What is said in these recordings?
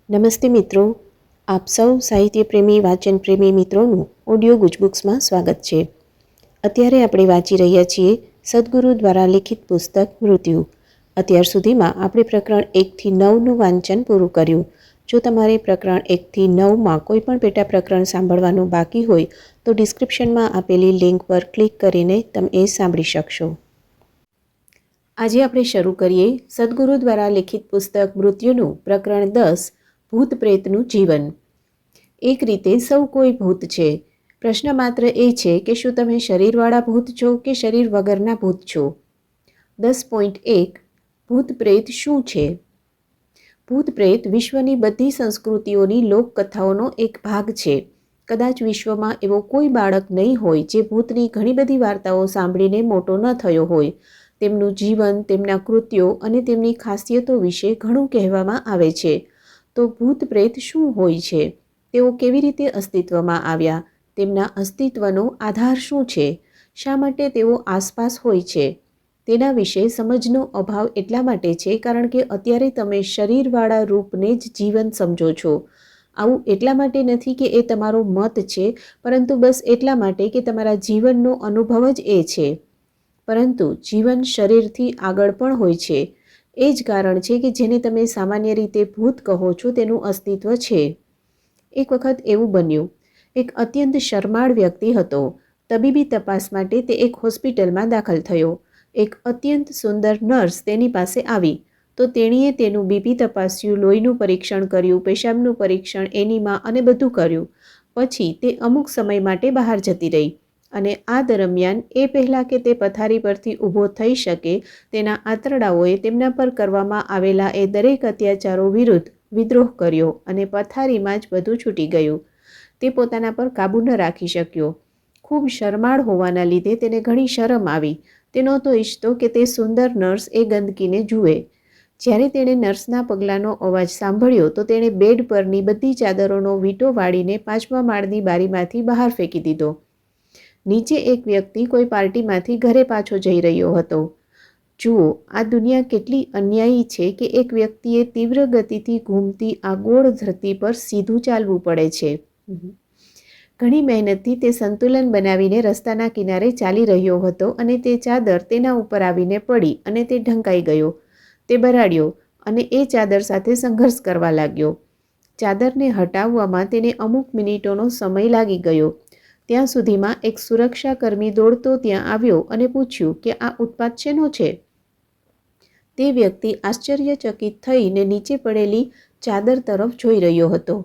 નમસ્તે મિત્રો, આપ સૌ સાહિત્ય પ્રેમી વાચન પ્રેમી મિત્રોનું ઓડિયો ગુજબુક્સમાં સ્વાગત છે. અત્યારે આપણે વાંચી રહ્યા છીએ સદગુરુ દ્વારા લિખિત પુસ્તક મૃત્યુ. અત્યાર સુધીમાં આપણે પ્રકરણ 1થી 9નું વાંચન પૂરું કર્યું. જો તમારે પ્રકરણ 1થી 9માં કોઈ પણ પેટા પ્રકરણ સાંભળવાનું બાકી હોય તો ડિસ્ક્રિપ્શનમાં આપેલી લિંક પર ક્લિક કરીને તમે એ સાંભળી શકશો. આજે આપણે શરૂ કરીએ સદગુરુ દ્વારા લિખિત પુસ્તક મૃત્યુનું પ્રકરણ 10, ભૂત પ્રેતનું જીવન. એક રીતે સૌ કોઈ ભૂત છે. પ્રશ્ન માત્ર એ છે કે શું તમે શરીરવાળા ભૂત છો કે શરીર વગરના ભૂત છો? 10.1 ભૂત પ્રેત શું છે? ભૂત પ્રેત વિશ્વની બધી સંસ્કૃતિઓની લોકકથાઓનો એક ભાગ છે. કદાચ વિશ્વમાં એવો કોઈ બાળક નહીં હોય જે ભૂતની ઘણી બધી વાર્તાઓ સાંભળીને મોટો ન થયો હોય. તેમનું જીવન, તેમના કૃત્યો અને તેમની ખાસિયતો વિશે ઘણું કહેવામાં આવે છે. તો ભૂત પ્રેત શું હોય છે? તેઓ કેવી રીતે અસ્તિત્વમાં આવ્યા? તેમના અસ્તિત્વનો આધાર શું છે? શા માટે તેઓ આસપાસ હોય છે? તેના વિશે સમજનો અભાવ એટલા માટે છે કારણ કે અત્યારે તમે શરીરવાળા રૂપને જ જીવન સમજો છો. આવું એટલા માટે નથી કે એ તમારો મત છે, પરંતુ બસ એટલા માટે કે તમારા જીવનનો અનુભવ જ એ છે. પરંતુ જીવન શરીરથી આગળ પણ હોય છે. એ જ કારણ છે કે જેને તમે સામાન્ય રીતે ભૂત કહો છો તેનું અસ્તિત્વ છે. એક વખત એવું બન્યું, એક અત્યંત શરમાળ વ્યક્તિ હતો. તબીબી તપાસ માટે તે એક હોસ્પિટલમાં દાખલ થયો. એક અત્યંત સુંદર નર્સ તેની પાસે આવી તો તેણીએ તેનું બીપી તપાસ્યું, લોહીનું પરીક્ષણ કર્યું, પેશાબનું પરીક્ષણ, એનીમા અને બધું કર્યું. પછી તે અમુક સમય માટે બહાર જતી રહી અને આ દરમિયાન એ પહેલાં કે તે પથારી પરથી ઊભો થઈ શકે તેના આંતરડાઓએ તેમના પર કરવામાં આવેલા એ દરેક અત્યાચારો વિરુદ્ધ વિદ્રોહ કર્યો અને પથારીમાં જ બધું છૂટી ગયું. તે પોતાના પર કાબૂ ન રાખી શક્યો. ખૂબ શરમાળ હોવાના લીધે તેને ઘણી શરમ આવી. તે નહોતો ઈચ્છતો કે તે સુંદર નર્સ એ ગંદકીને જુએ. જ્યારે તેણે નર્સના પગલાંનો અવાજ સાંભળ્યો તો તેણે બેડ પરની બધી ચાદરોનો વીંટો વાળીને 5મા માળની બારીમાંથી બહાર ફેંકી દીધો. નીચે એક વ્યક્તિ કોઈ પાર્ટીમાંથી ઘરે પાછો જઈ રહ્યો હતો. જુઓ, આ દુનિયા કેટલી અન્યાયી છે કે એક વ્યક્તિએ તીવ્ર ગતિથી ઘૂમતી આ ગોળ ધરતી પર સીધું ચાલવું પડે છે. ઘણી મહેનતથી તે સંતુલન બનાવીને રસ્તાના કિનારે ચાલી રહ્યો હતો અને તે ચાદર તેના ઉપર આવીને પડી અને તે ઢંકાઈ ગયો. તે બરાડ્યો અને એ ચાદર સાથે સંઘર્ષ કરવા લાગ્યો. ચાદરને હટાવવામાં તેને અમુક મિનિટોનો સમય લાગી ગયો. ત્યાં સુધીમાં એક સુરક્ષાકર્મી દોડતો ત્યાં આવ્યો અને પૂછ્યું કે આ ઉત્પાત શેનો છે? તે વ્યક્તિ આશ્ચર્યચકિત થઈને નીચે પડેલી ચાદર તરફ જોઈ રહ્યો હતો.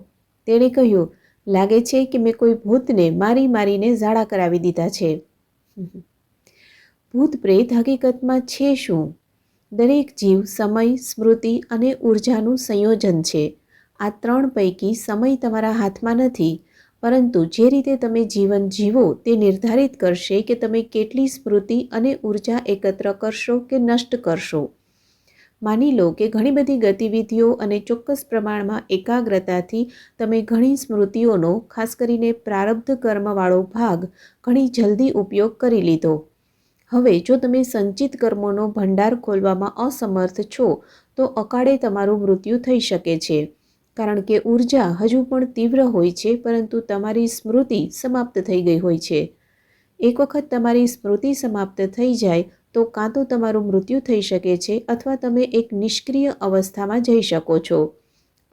તેણે કહ્યું, લાગે છે કે મેં કોઈ ભૂતને મારી મારીને ઝાડા કરાવી દીધા છે. ભૂત પ્રેત હકીકતમાં છે શું? દરેક જીવ સમય, સ્મૃતિ અને ઉર્જાનું સંયોજન છે. આ ત્રણ પૈકી સમય તમારા હાથમાં નથી, પરંતુ જે રીતે તમે જીવન જીવો તે નિર્ધારિત કરશે કે તમે કેટલી સ્મૃતિ અને ઉર્જા એકત્ર કરશો કે નષ્ટ કરશો. માની લો કે ઘણી બધી ગતિવિધિઓ અને ચોક્કસ પ્રમાણમાં એકાગ્રતાથી તમે ઘણી સ્મૃતિઓનો, ખાસ કરીને પ્રારબ્ધ કર્મવાળો ભાગ ઘણી જલ્દી ઉપયોગ કરી લીધો. હવે જો તમે સંચિત કર્મોનો ભંડાર ખોલવામાં અસમર્થ છો તો અકાળે તમારું મૃત્યુ થઈ શકે છે. કારણ કે ઉર્જા હજુ પણ તીવ્ર હોય છે, પરંતુ તમારી સ્મૃતિ સમાપ્ત થઈ ગઈ હોય છે. એક વખત તમારી સ્મૃતિ સમાપ્ત થઈ જાય તો કાં તો તમારું મૃત્યુ થઈ શકે છે અથવા તમે એક નિષ્ક્રિય અવસ્થામાં જઈ શકો છો.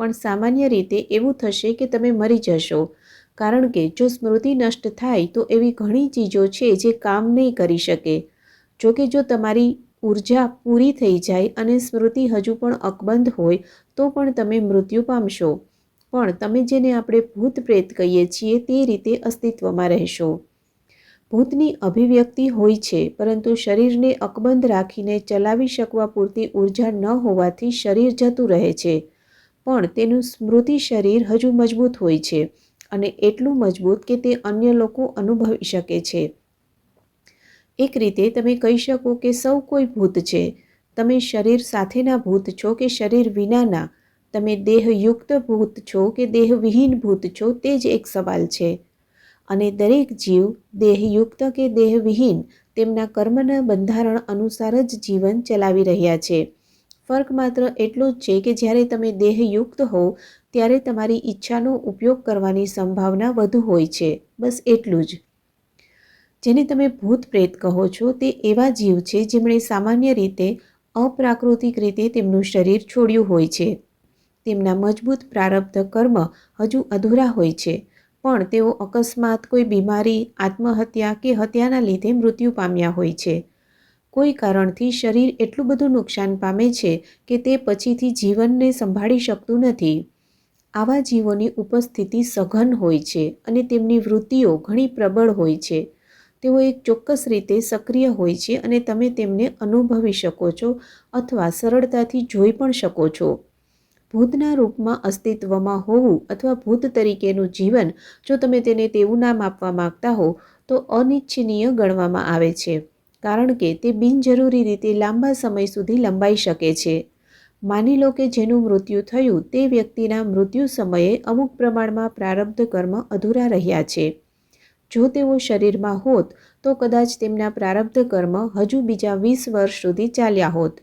પણ સામાન્ય રીતે એવું થશે કે તમે મરી જશો, કારણ કે જો સ્મૃતિ નષ્ટ થાય તો એવી ઘણી ચીજો છે જે કામ નહીં કરી શકે. જોકે જો તમારી ઉર્જા પૂરી થઈ જાય અને સ્મૃતિ હજુ પણ અકબંધ હોય તો પણ તમે મૃત્યુ પામશો. પણ તમે જેને આપણે ભૂત પ્રેત કહીએ છીએ તે રીતે અસ્તિત્વમાં રહેશો. ભૂતની અભિવ્યક્તિ હોય છે, પરંતુ શરીરને અકબંધ રાખીને ચલાવી શકવા પૂરતી ઉર્જા ન હોવાથી શરીર જતું રહે છે. પણ તેનું સ્મૃતિ શરીર હજુ મજબૂત હોય છે અને એટલું મજબૂત કે તે અન્ય લોકો અનુભવી શકે છે. એક રીતે તમે કહી શકો કે સૌ કોઈ ભૂત છે. તમે શરીર સાથેના ભૂત છો કે શરીર વિનાના? તમે દેહયુક્ત ભૂત છો કે દેહવિહીન ભૂત છો? તે જ એક સવાલ છે. અને દરેક જીવ દેહયુક્ત કે દેહવિહીન તેમના કર્મના બંધારણ અનુસાર જ જીવન ચલાવી રહ્યા છે. ફર્ક માત્ર એટલો જ છે કે જ્યારે તમે દેહયુક્ત હો ત્યારે તમારી ઈચ્છાનો ઉપયોગ કરવાની સંભાવના વધુ હોય છે, બસ એટલું જ. જેને તમે ભૂત પ્રેત કહો છો તે એવા જીવ છે જેમણે સામાન્ય રીતે અપ્રાકૃતિક રીતે તેમનું શરીર છોડ્યું હોય છે. તેમના મજબૂત પ્રારબ્ધ કર્મ હજુ અધૂરા હોય છે, પણ તેઓ અકસ્માત, કોઈ બીમારી, આત્મહત્યા કે હત્યાના લીધે મૃત્યુ પામ્યા હોય છે. કોઈ કારણથી શરીર એટલું બધું નુકસાન પામે છે કે તે પછીથી જીવનને સંભાળી શકતું નથી. આવા જીવોની ઉપસ્થિતિ સઘન હોય છે અને તેમની વૃત્તિઓ ઘણી પ્રબળ હોય છે. તેઓ એક ચોક્કસ રીતે સક્રિય હોય છે અને તમે તેમને અનુભવી શકો છો અથવા સરળતાથી જોઈ પણ શકો છો. ભૂતના રૂપમાં અસ્તિત્વમાં હોવું અથવા ભૂત તરીકેનું જીવન, જો તમે તેને તેવું નામ આપવા માંગતા હો તો અનિચ્છનીય ગણવામાં આવે છે, કારણ કે તે બિનજરૂરી રીતે લાંબા સમય સુધી લંબાઈ શકે છે. માની લો કે જેનું મૃત્યુ થયું તે વ્યક્તિના મૃત્યુ સમયે અમુક પ્રમાણમાં પ્રારબ્ધ કર્મ અધૂરા રહ્યા છે. જો તેઓ શરીરમાં હોત તો કદાચ તેમના પ્રારબ્ધ કર્મ હજુ બીજા 20 વર્ષ સુધી ચાલ્યા હોત.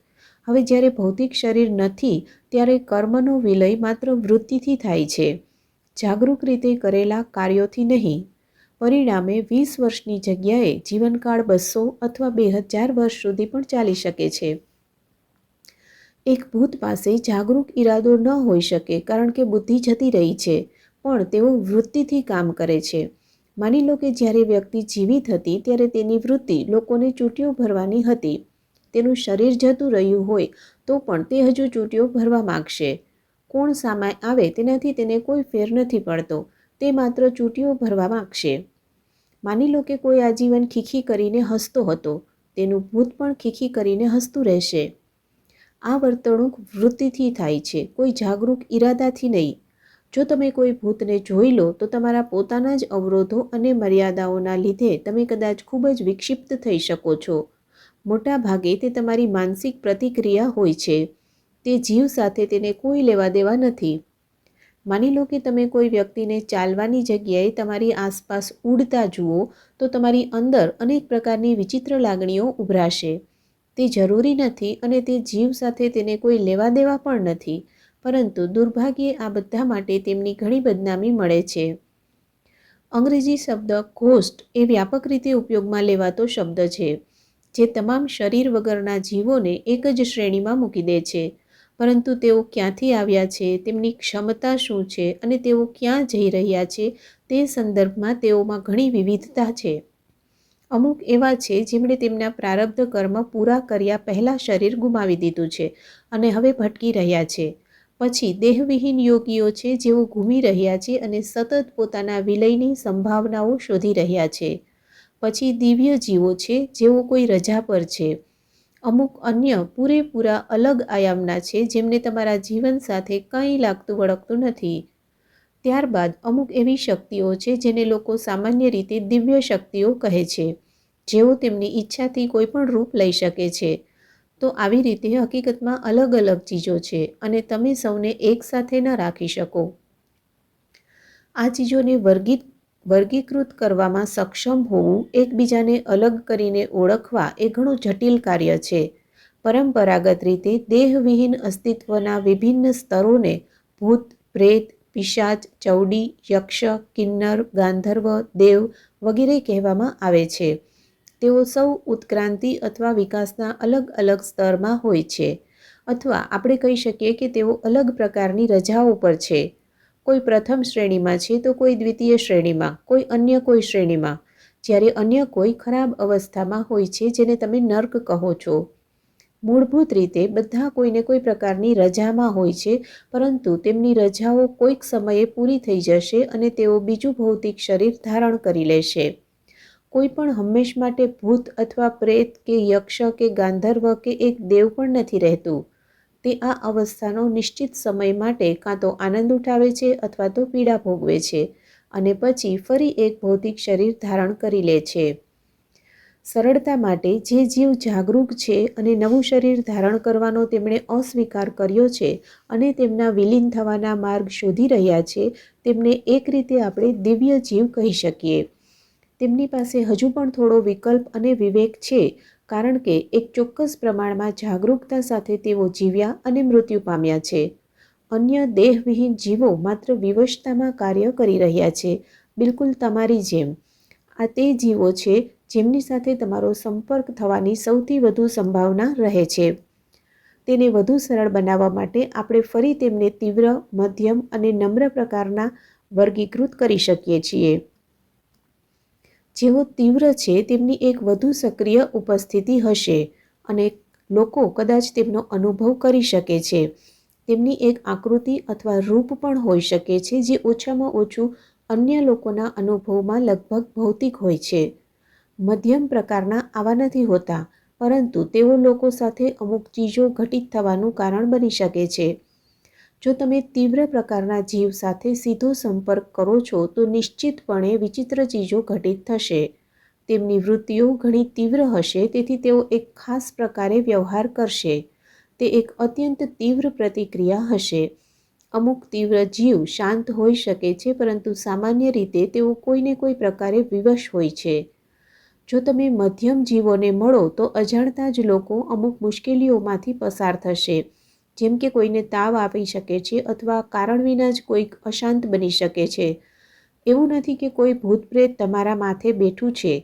હવે જ્યારે ભૌતિક શરીર નથી ત્યારે કર્મનો વિલય માત્ર વૃત્તિથી થાય છે, જાગૃત રીતે કરેલા કાર્યોથી નહીં. પરિણામે 20 વર્ષની જગ્યાએ જીવનકાળ 200 અથવા 2000 વર્ષ સુધી પણ ચાલી શકે છે. એક ભૂત પાસે જાગૃત ઈરાદો ન હોઈ શકે કારણ કે બુદ્ધિ જતી રહી છે, પણ તેઓ વૃત્તિથી કામ કરે છે. માની લો કે જ્યારે વ્યક્તિ જીવિત હતી ત્યારે તેની વૃત્તિ લોકોને ચૂંટીઓ ભરવાની હતી. તેનું શરીર જતું રહ્યું હોય તો પણ તે હજુ ચૂંટીઓ ભરવા માગશે. કોણ સામે આવે તેનાથી તેને કોઈ ફેર નથી પડતો, તે માત્ર ચૂંટીઓ ભરવા માગશે. માની લો કે કોઈ આજીવન ખીખી કરીને હસતો હતો, તેનું ભૂત પણ ખીખી કરીને હસતું રહેશે. આ વર્તણૂક વૃત્તિથી થાય છે, કોઈ જાગૃત ઈરાદાથી નહીં. જો તમે કોઈ ભૂતને જોઈ લો તો તમારા પોતાના જ અવરોધો અને મર્યાદાઓના લીધે તમે કદાચ ખૂબ જ વિક્ષિપ્ત થઈ શકો છો. મોટા ભાગે તે તમારી માનસિક પ્રતિક્રિયા હોય છે. તે જીવ સાથે તેને કોઈ લેવા દેવા નથી. માની લો કે તમે કોઈ વ્યક્તિને ચાલવાની જગ્યાએ તમારી આસપાસ ઉડતા જુઓ તો તમારી અંદર અનેક પ્રકારની વિચિત્ર લાગણીઓ ઉભરાશે. તે જરૂરી નથી અને તે જીવ સાથે તેને કોઈ લેવા દેવા પણ નથી, પરંતુ દુર્ભાગ્યે આ બધા માટે તેમની ઘણી બદનામી મળે છે. અંગ્રેજી શબ્દ ઘોસ્ટ એ વ્યાપક રીતે ઉપયોગમાં લેવાતો શબ્દ છે, જે તમામ શરીર વગરના જીવોને એક જ શ્રેણીમાં મૂકી દે છે. પરંતુ તેઓ ક્યાંથી આવ્યા છે, તેમની ક્ષમતા શું છે અને તેઓ ક્યાં જઈ રહ્યા છે તે સંદર્ભમાં તેઓમાં ઘણી વિવિધતા છે. અમુક એવા છે જેમણે તેમના પ્રારબ્ધ કર્મ પૂરા કર્યા પહેલાં શરીર ગુમાવી દીધું છે અને હવે ભટકી રહ્યા છે. પછી દેહવિહીન યોગીઓ છે જેઓ ઘૂમી રહ્યા છે અને સતત પોતાના વિલયની સંભાવનાઓ શોધી રહ્યા છે. પછી દિવ્ય જીવો છે જેઓ કોઈ રજા પર છે. અમુક અન્ય પૂરેપૂરા અલગ આયામના છે જેમને તમારા જીવન સાથે કંઈ લાગતું વળગતું નથી. ત્યારબાદ અમુક એવી શક્તિઓ છે જેને લોકો સામાન્ય રીતે દિવ્ય શક્તિઓ કહે છે, જેઓ તેમની ઈચ્છાથી કોઈ પણ રૂપ લઈ શકે છે. તો આવી રીતે હકીકતમાં અલગ અલગ ચીજો છે અને તમે સૌને એકસાથે ન રાખી શકો. આ ચીજોને વર્ગીકૃત કરવામાં સક્ષમ હોવું, એકબીજાને અલગ કરીને ઓળખવા એ ઘણું જટિલ કાર્ય છે. પરંપરાગત રીતે દેહવિહીન અસ્તિત્વના વિભિન્ન સ્તરોને ભૂત, પ્રેત, પિશાચ, ચૌડી, યક્ષ, કિન્નર, ગાંધર્વ, દેવ વગેરે કહેવામાં આવે છે. તેઓ સૌ ઉત્ક્રાંતિ અથવા વિકાસના અલગ અલગ સ્તરમાં હોય છે, અથવા આપણે કહી શકીએ કે તેઓ અલગ પ્રકારની રજાઓ પર છે. કોઈ પ્રથમ શ્રેણીમાં છે તો કોઈ દ્વિતીય શ્રેણીમાં, કોઈ અન્ય કોઈ શ્રેણીમાં, જ્યારે અન્ય કોઈ ખરાબ અવસ્થામાં હોય છે જેને તમે નર્ક કહો છો. મૂળભૂત રીતે બધા કોઈને કોઈ પ્રકારની રજામાં હોય છે, પરંતુ તેમની રજાઓ કોઈક સમયે પૂરી થઈ જશે અને તેઓ બીજું ભૌતિક શરીર ધારણ કરી લેશે. કોઈ પણ હંમેશ માટે ભૂત અથવા પ્રેત કે યક્ષ કે ગાંધર્વ કે એક દેવ પણ નથી રહેતું. તે આ અવસ્થાનો નિશ્ચિત સમય માટે કાં તો આનંદ ઉઠાવે છે અથવા તો પીડા ભોગવે છે અને પછી ફરી એક ભૌતિક શરીર ધારણ કરી લે છે. સરળતા માટે જે જીવ જાગૃત છે અને નવું શરીર ધારણ કરવાનો તેમણે અસ્વીકાર કર્યો છે અને તેમના વિલીન થવાના માર્ગ શોધી રહ્યા છે, તેમને એક રીતે આપણે દિવ્ય જીવ કહી શકીએ. તેમની પાસે હજુ પણ થોડો વિકલ્પ અને વિવેક છે, કારણ કે એક ચોક્કસ પ્રમાણમાં જાગૃતતા સાથે તેઓ જીવ્યા અને મૃત્યુ પામ્યા છે. અન્ય દેહવિહીન જીવો માત્ર વિવશતામાં કાર્ય કરી રહ્યા છે, બિલકુલ તમારી જેમ. આ તે જીવો છે જેમની સાથે તમારો સંપર્ક થવાની સૌથી વધુ સંભાવના રહે છે. તેને વધુ સરળ બનાવવા માટે આપણે ફરી તેમને તીવ્ર, મધ્યમ અને નમ્ર પ્રકારના વર્ગીકૃત કરી શકીએ છીએ. જેઓ તીવ્ર છે તેમની એક વધુ સક્રિય ઉપસ્થિતિ હશે અને લોકો કદાચ તેમનો અનુભવ કરી શકે છે. તેમની એક આકૃતિ અથવા રૂપ પણ હોઈ શકે છે જે ઓછામાં ઓછું અન્ય લોકોના અનુભવમાં લગભગ ભૌતિક હોય છે. મધ્યમ પ્રકારના આવા નથી હોતા, પરંતુ તેઓ લોકો સાથે અમુક ચીજો ઘટિત થવાનું કારણ બની શકે છે. જો તમે તીવ્ર પ્રકારના જીવ સાથે સીધો સંપર્ક કરો છો તો નિશ્ચિતપણે વિચિત્ર ચીજો ઘટિત થશે. તેમની વૃત્તિઓ ઘણી તીવ્ર હશે, તેથી તેઓ એક ખાસ પ્રકારે વ્યવહાર કરશે. તે એક અત્યંત તીવ્ર પ્રતિક્રિયા હશે. અમુક તીવ્ર જીવ શાંત હોઈ શકે છે, પરંતુ સામાન્ય રીતે તેઓ કોઈને કોઈ પ્રકારે વિવશ હોય છે. જો તમે મધ્યમ જીવોને મળો તો અજાણતા જ લોકો અમુક મુશ્કેલીઓમાંથી પસાર થશે, જેમ કે કોઈને તાવ આવી શકે છે અથવા કારણ વિના જ કોઈક અશાંત બની શકે છે. એવું નથી કે કોઈ ભૂતપ્રેત તમારા માથે બેઠું છે.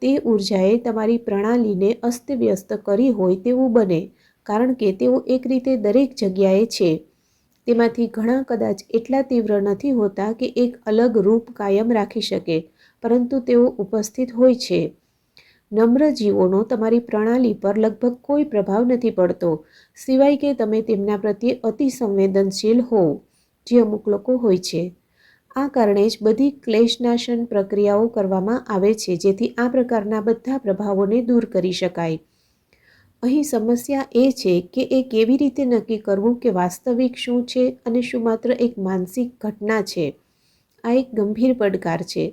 તે ઉર્જાએ તમારી પ્રણાલીને અસ્તવ્યસ્ત કરી હોય તેવું બને, કારણ કે તેઓ એક રીતે દરેક જગ્યાએ છે. તેમાંથી ઘણા કદાચ એટલા તીવ્ર નથી હોતા કે એક અલગ રૂપ કાયમ રાખી શકે, પરંતુ તેઓ ઉપસ્થિત હોય છે. નમ્ર જીવોનો તમારી પ્રણાલી પર લગભગ કોઈ પ્રભાવ નથી પડતો, સિવાય કે તમે તેમના પ્રત્યે અતિ સંવેદનશીલ હોવ, જે અમુક લોકો હોય છે. આ કારણે જ બધી ક્લેશનાશન પ્રક્રિયાઓ કરવામાં આવે છે, જેથી આ પ્રકારના બધા પ્રભાવોને દૂર કરી શકાય. અહીં સમસ્યા એ છે કે એ કેવી રીતે નક્કી કરવું કે વાસ્તવિક શું છે અને શું માત્ર એક માનસિક ઘટના છે. આ એક ગંભીર પડકાર છે,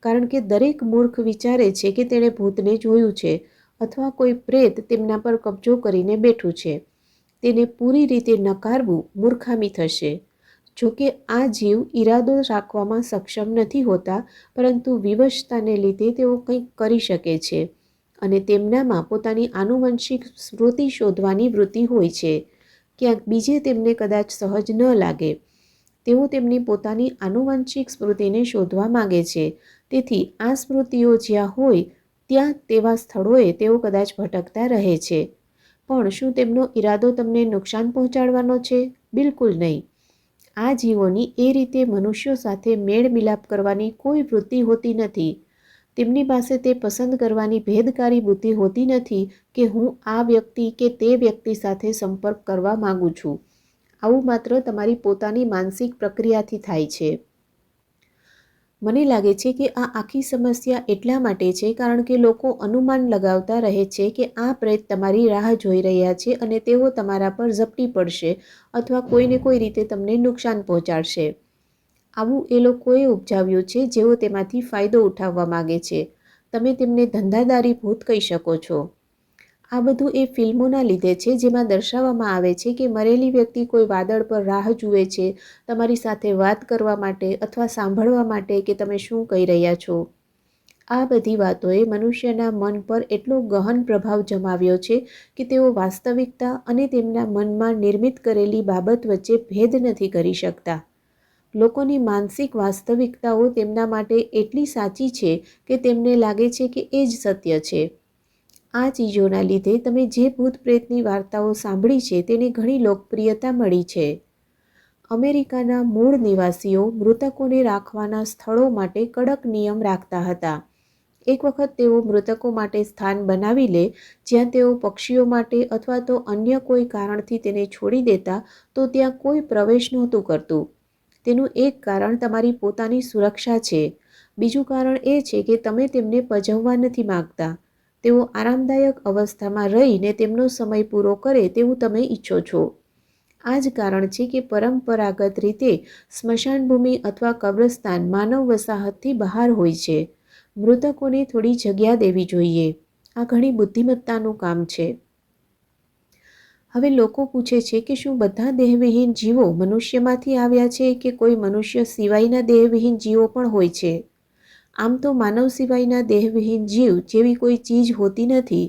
કારણ કે દરેક મૂર્ખ વિચારે છે કે તેણે ભૂતને જોયું છે અથવા કોઈ પ્રેત તેમના પર કબજો કરીને બેઠું છે. તેને પૂરી રીતે નકારવું મૂર્ખામી થશે. જોકે આ જીવ ઈરાદો રાખવામાં સક્ષમ નથી હોતા, પરંતુ વિવશતાને લીધે તેઓ કંઈક કરી શકે છે અને તેમનામાં પોતાની આનુવંશિક સ્મૃતિ શોધવાની વૃત્તિ હોય છે. ક્યાંક બીજે તેમને કદાચ સહજ ન લાગે. તેઓ તેમની પોતાની આનુવંશિક સ્મૃતિને શોધવા માંગે છે. તેથી આ સ્મૃતિઓ જ્યાં હોય ત્યાં તેવા સ્થળોએ તેઓ કદાચ ભટકતા રહે છે. પણ શું તેમનો ઈરાદો તમને નુકસાન પહોંચાડવાનો છે? બિલકુલ નહીં. આ જીવોની એ રીતે મનુષ્યો સાથે મેળ મિલાપ કરવાની કોઈ વૃત્તિ હોતી નથી. તેમની પાસે તે પસંદ કરવાની ભેદકારી બુદ્ધિ હોતી નથી કે હું આ વ્યક્તિ કે તે વ્યક્તિ સાથે સંપર્ક કરવા માંગુ છું. આવું માત્ર તમારી પોતાની માનસિક પ્રક્રિયાથી થાય છે. મને લાગે છે કે આ આખી સમસ્યા એટલા માટે છે કારણ કે લોકો અનુમાન લગાવતા રહે છે કે આ પ્રેત તમારી રાહ જોઈ રહ્યા છે અને તેઓ તમારા પર ઝપટી પડશે અથવા કોઈને કોઈ રીતે તમને નુકસાન પહોંચાડશે. આવું એ લોકોએ ઉપજાવ્યું છે જેઓ તેમાંથી ફાયદો ઉઠાવવા માંગે છે. તમે તેમને ધંધાદારી ભૂત કહી શકો છો. આ બધું એ ફિલ્મોના લીધે છે જેમાં દર્શાવવામાં આવે છે કે મરેલી વ્યક્તિ કોઈ વાદળ પર રાહ જુએ છે તમારી સાથે વાત કરવા માટે અથવા સાંભળવા માટે કે તમે શું કહી રહ્યા છો. આ બધી વાતોએ મનુષ્યના મન પર એટલો ગહન પ્રભાવ જમાવ્યો છે કે તેઓ વાસ્તવિકતા અને તેમના મનમાં નિર્મિત કરેલી બાબત વચ્ચે ભેદ નથી કરી શકતા. લોકોની માનસિક વાસ્તવિકતાઓ તેમના માટે એટલી સાચી છે કે તેમને લાગે છે કે એ જ સત્ય છે. આ ચીજોના લીધે તમે જે ભૂત પ્રેતની વાર્તાઓ સાંભળી છે તેને ઘણી લોકપ્રિયતા મળી છે. અમેરિકાના મૂળ નિવાસીઓ મૃતકોને રાખવાના સ્થળો માટે કડક નિયમ રાખતા હતા. એક વખત તેઓ મૃતકો માટે સ્થાન બનાવી લે જ્યાં તેઓ પક્ષીઓ માટે અથવા તો અન્ય કોઈ કારણથી તેને છોડી દેતા તો ત્યાં કોઈ પ્રવેશ નહોતું કરતું. તેનું એક કારણ તમારી પોતાની સુરક્ષા છે. બીજું કારણ એ છે કે તમે તેમને પજવવા નથી માંગતા. તેઓ આરામદાયક અવસ્થામાં રહીને તેમનો સમય પૂરો કરે તેવું તમે ઈચ્છો છો. આ જ કારણ છે કે પરંપરાગત રીતે સ્મશાનભૂમિ અથવા કબ્રસ્તાન માનવ વસાહતથી બહાર હોય છે. મૃતકોને થોડી જગ્યા દેવી જોઈએ. આ ઘણી બુદ્ધિમત્તાનું કામ છે. હવે લોકો પૂછે છે કે શું બધા દેહવિહીન જીવો મનુષ્યમાંથી આવ્યા છે કે કોઈ મનુષ્ય સિવાયના દેહવિહીન જીવો પણ હોય છે? આમ તો માનવ સિવાયના દેહવિહીન જીવ જેવી કોઈ ચીજ હોતી નથી.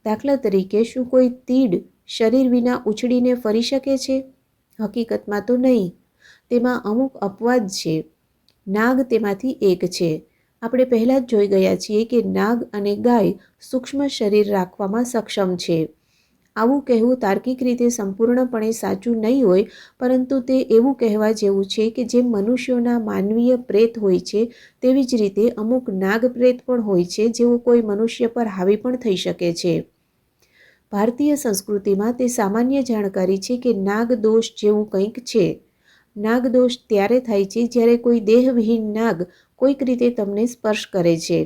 દાખલા તરીકે, શું કોઈ તીડ શરીર વિના ઉછળીને ફરી શકે છે? હકીકતમાં તો નહીં. તેમાં અમુક અપવાદ છે. નાગ તેમાંથી એક છે. આપણે પહેલાં જ જોઈ ગયા છીએ કે નાગ અને ગાય સૂક્ષ્મ શરીર રાખવામાં સક્ષમ છે. આવું કહેવું તાર્કિક રીતે સંપૂર્ણપણે સાચું નહીં હોય, પરંતુ તે એવું કહેવા જેવું છે કે જેમ મનુષ્યોના માનવીય પ્રેત હોય છે, તેવી જ રીતે અમુક નાગ પ્રેત પણ હોય છે, જેઓ કોઈ મનુષ્ય પર હાવી પણ થઈ શકે છે. ભારતીય સંસ્કૃતિમાં તે સામાન્ય જાણકારી છે કે નાગ દોષ જેવું કંઈક છે. નાગ દોષ ત્યારે થાય છે જ્યારે કોઈ દેહવિહીન નાગ કોઈક રીતે તમને સ્પર્શ કરે છે.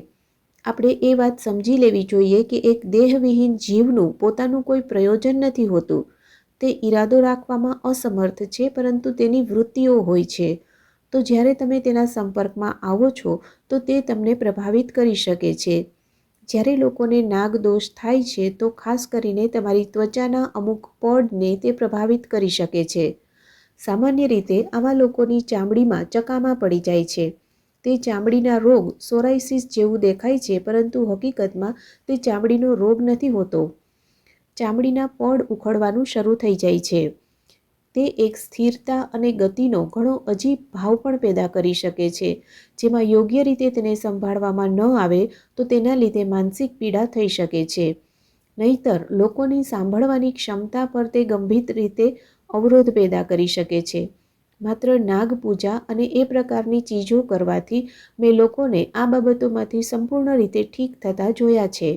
આપણે એ વાત સમજી લેવી જોઈએ કે એક દેહવિહીન જીવનું પોતાનું કોઈ પ્રયોજન નથી હોતું. તે ઈરાદો રાખવામાં અસમર્થ છે, પરંતુ તેની વૃત્તિઓ હોય છે. તો જ્યારે તમે તેના સંપર્કમાં આવો છો, તો તે તમને પ્રભાવિત કરી શકે છે. જ્યારે લોકોને નાગ દોષ થાય છે, તો ખાસ કરીને તમારી ત્વચાના અમુક પડને તે પ્રભાવિત કરી શકે છે. સામાન્ય રીતે આવા લોકોની ચામડીમાં ચકામા પડી જાય છે. તે ચામડીના રોગ સોરાયસિસ જેવું દેખાય છે, પરંતુ હકીકતમાં તે ચામડીનો રોગ નથી હોતો. ચામડીના પડ ઉખડવાનું શરૂ થઈ જાય છે. તે એક સ્થિરતા અને ગતિનો ઘણો અજીબ ભાવ પણ પેદા કરી શકે છે, જેમાં યોગ્ય રીતે તેને સંભાળવામાં ન આવે તો તેના લીધે માનસિક પીડા થઈ શકે છે. નહીંતર લોકોની સાંભળવાની ક્ષમતા પર તે ગંભીર રીતે અવરોધ પેદા કરી શકે છે. માત્ર નાગ પૂજા અને એ પ્રકારની ચીજો કરવાથી મેં લોકોને આ બાબતોમાંથી સંપૂર્ણ રીતે ઠીક થતા જોયા છે.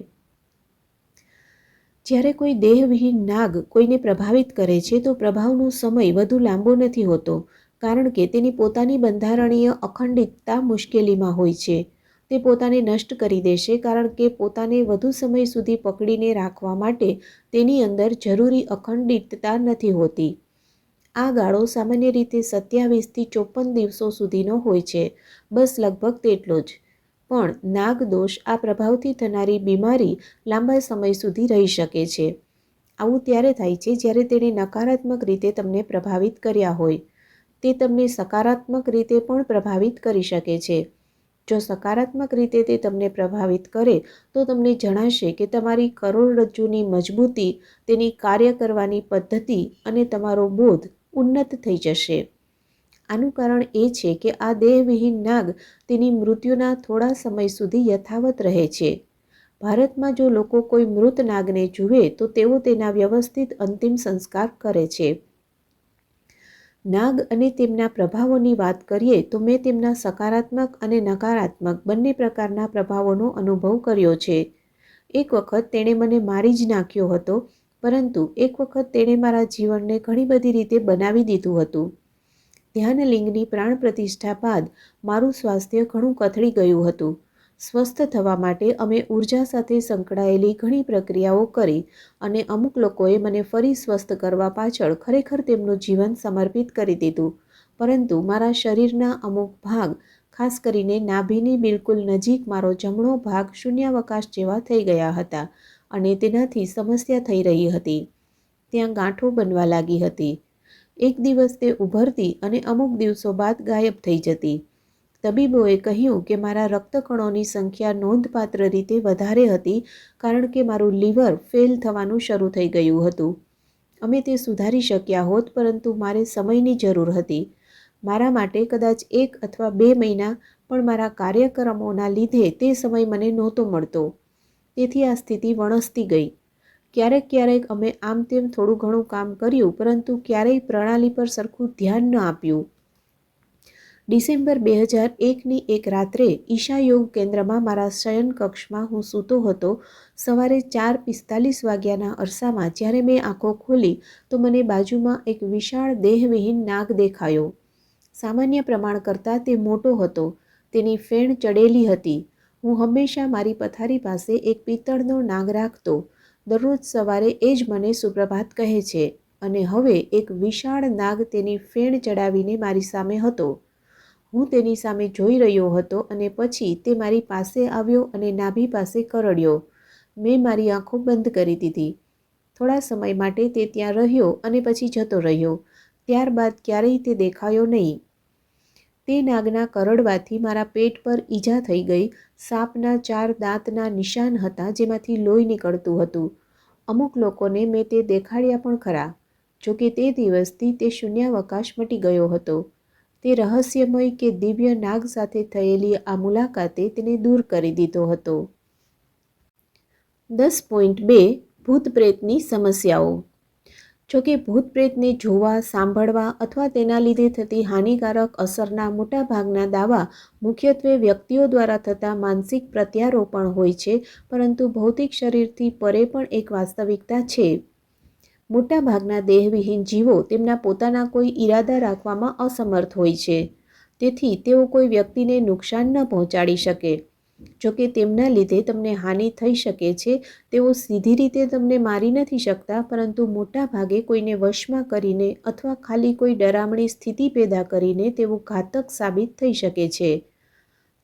જ્યારે કોઈ દેહવિહીન નાગ કોઈને પ્રભાવિત કરે છે, તો પ્રભાવનો સમય વધુ લાંબો નથી હોતો, કારણ કે તેની પોતાની બંધારણીય અખંડિતતા મુશ્કેલીમાં હોય છે. તે પોતાને નષ્ટ કરી દેશે, કારણ કે પોતાને વધુ સમય સુધી પકડીને રાખવા માટે તેની અંદર જરૂરી અખંડિતતા નથી હોતી. આ ગાળો સામાન્ય રીતે 27થી 54 દિવસો સુધીનો હોય છે, બસ લગભગ તેટલો જ. પણ નાગ દોષ આ પ્રભાવથી થનારી બીમારી લાંબા સમય સુધી રહી શકે છે. આવું ત્યારે થાય છે જ્યારે તેણે નકારાત્મક રીતે તમને પ્રભાવિત કર્યા હોય. તે તમને સકારાત્મક રીતે પણ પ્રભાવિત કરી શકે છે. જો સકારાત્મક રીતે તે તમને પ્રભાવિત કરે, તો તમને જણાશે કે તમારી કરોડરજ્જુની મજબૂતી, તેની કાર્ય કરવાની પદ્ધતિ અને તમારો બોધ ઉન્નત થઈ જશે. આનું કારણ એ છે કે આ દેહવિહીન નાગ તેની મૃત્યુના થોડા સમય સુધી યથાવત રહે છે. ભારતમાં જો લોકો કોઈ મૃત નાગને જુએ, તો તેઓ તેના વ્યવસ્થિત અંતિમ સંસ્કાર કરે છે. નાગ અને તેમના પ્રભાવોની વાત કરીએ તો મેં તેમના સકારાત્મક અને નકારાત્મક બંને પ્રકારના પ્રભાવોનો અનુભવ કર્યો છે. એક વખત તેણે મને મારી જ નાખ્યો હતો, પરંતુ એક વખત તેણે મારા જીવનને ઘણી બધી રીતે બનાવી દીધું હતું. ધ્યાનલિંગની પ્રાણ પ્રતિષ્ઠા બાદ મારું સ્વાસ્થ્ય ઘણું કથળી ગયું હતું. સ્વસ્થ થવા માટે અમે ઉર્જા સાથે સંકળાયેલી ઘણી પ્રક્રિયાઓ કરી, અને અમુક લોકોએ મને ફરી સ્વસ્થ કરવા પાછળ ખરેખર તેમનું જીવન સમર્પિત કરી દીધું. પરંતુ મારા શરીરના અમુક ભાગ, ખાસ કરીને નાભીની બિલકુલ નજીક મારો જમણો ભાગ શૂન્યાવકાશ જેવા થઈ ગયા હતા, અને તેનાથી સમસ્યા થઈ રહી હતી. ત્યાં ગાંઠો બનવા લાગી હતી. એક દિવસ તે ઉભરતી અને અમુક દિવસો બાદ ગાયબ થઈ જતી. તબીબોએ કહ્યું કે મારા રક્તકણોની સંખ્યા નોંધપાત્ર રીતે વધારે હતી, કારણ કે મારું લીવર ફેલ થવાનું શરૂ થઈ ગયું હતું. અમે તે સુધારી શક્યા હોત, પરંતુ મારે સમયની જરૂર હતી. મારા માટે કદાચ 1 અથવા 2 મહિના, પણ મારા કાર્યક્રમોના લીધે તે સમય મને નહોતો મળતો. તેથી આ સ્થિતિ વણસતી ગઈ. ક્યારેક અમે આમ તેમ થોડું ઘણું કામ કર્યું, પરંતુ ક્યારેય પ્રણાલી પર સરખું ધ્યાન ન આપ્યું. ડિસેમ્બર 2001ની એક રાત્રે ઈશા યોગ કેન્દ્રમાં મારા શયન કક્ષમાં હું સૂતો હતો. સવારે 4:45 વાગ્યાના અરસામાં જ્યારે મેં આંખો ખોલી, તો મને બાજુમાં એક વિશાળ દેહવિહીન નાગ દેખાયો. સામાન્ય પ્રમાણ કરતાં તે મોટો હતો. તેની ફેણ ચડેલી હતી. હું હંમેશા મારી પથારી પાસે એક પિત્તળનો નાગ રાખતો. દરરોજ સવારે એ જ મને સુપ્રભાત કહે છે, અને હવે એક વિશાળ નાગ તેની ફેણ ચડાવીને મારી સામે હતો. હું તેની સામે જોઈ રહ્યો હતો, અને પછી તે મારી પાસે આવ્યો અને નાભી પાસે કરડ્યો. મેં મારી આંખો બંધ કરી દીધી. થોડા સમય માટે તે ત્યાં રહ્યો અને પછી જતો રહ્યો. ત્યારબાદ ક્યારેય તે દેખાયો નહીં. તે નાગના કરડવાથી મારા પેટ પર ઈજા થઈ ગઈ. સાપના 4 દાંતના નિશાન હતા, જેમાંથી લોહી નીકળતું હતું. અમુક લોકોને મેં તે દેખાડ્યા પણ ખરા. જોકે તે દિવસથી તે શૂન્યાવકાશ મટી ગયો હતો. તે રહસ્યમય કે દિવ્ય નાગ સાથે થયેલી આ મુલાકાતે તેને દૂર કરી દીધો હતો. 10.2 ભૂત પ્રેતની સમસ્યાઓ. જોકે ભૂત પ્રેતને જોવા, સાંભળવા અથવા તેના લીધે થતી હાનિકારક અસરના મોટાભાગના દાવા મુખ્યત્વે વ્યક્તિઓ દ્વારા થતા માનસિક પ્રત્યારોપણ હોય છે, પરંતુ ભૌતિક શરીરથી પરે પણ એક વાસ્તવિકતા છે. મોટાભાગના દેહવિહીન જીવો તેમના પોતાના કોઈ ઈરાદા રાખવામાં અસમર્થ હોય છે. તેથી તેઓ કોઈ વ્યક્તિને નુકસાન ન પહોંચાડી શકે. જોકે તેમના લીધે તમને હાનિ થઈ શકે છે. તેઓ સીધી રીતે તમને મારી નથી શકતા, પરંતુ મોટા ભાગે કોઈને વશમાં કરીને અથવા ખાલી કોઈ ડરામણી સ્થિતિ પેદા કરીને તેઓ ઘાતક સાબિત થઈ શકે છે.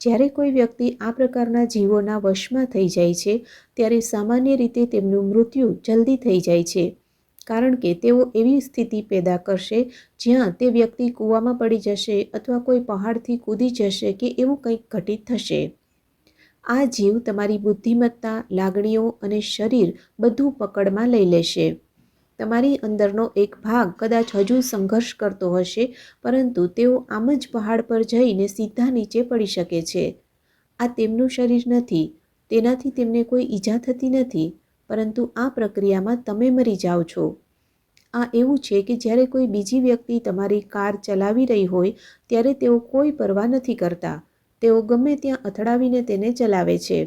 જ્યારે કોઈ વ્યક્તિ આ પ્રકારના જીવોના વશમાં થઈ જાય છે, ત્યારે સામાન્ય રીતે તેમનું મૃત્યુ જલ્દી થઈ જાય છે, કારણ કે તેઓ એવી સ્થિતિ પેદા કરશે જ્યાં તે વ્યક્તિ કૂવામાં પડી જશે અથવા કોઈ પહાડથી કૂદી જશે કે એવું કંઈક ઘટિત થશે. આ જીવ તમારી બુદ્ધિમત્તા, લાગણીઓ અને શરીર બધું પકડમાં લઈ લેશે. તમારી અંદરનો એક ભાગ કદાચ હજુ સંઘર્ષ કરતો હશે, પરંતુ તેઓ આમ જ પહાડ પર જઈને સીધા નીચે પડી શકે છે. આ તેમનું શરીર નથી, તેનાથી તેમને કોઈ ઈજા થતી નથી, પરંતુ આ પ્રક્રિયામાં તમે મરી જાઓ છો. આ એવું છે કે જ્યારે કોઈ બીજી વ્યક્તિ તમારી કાર ચલાવી રહી હોય ત્યારે તેઓ કોઈ પરવા નથી કરતા. તેઓ ગમે ત્યાં અથડાવીને તેને ચલાવે છે.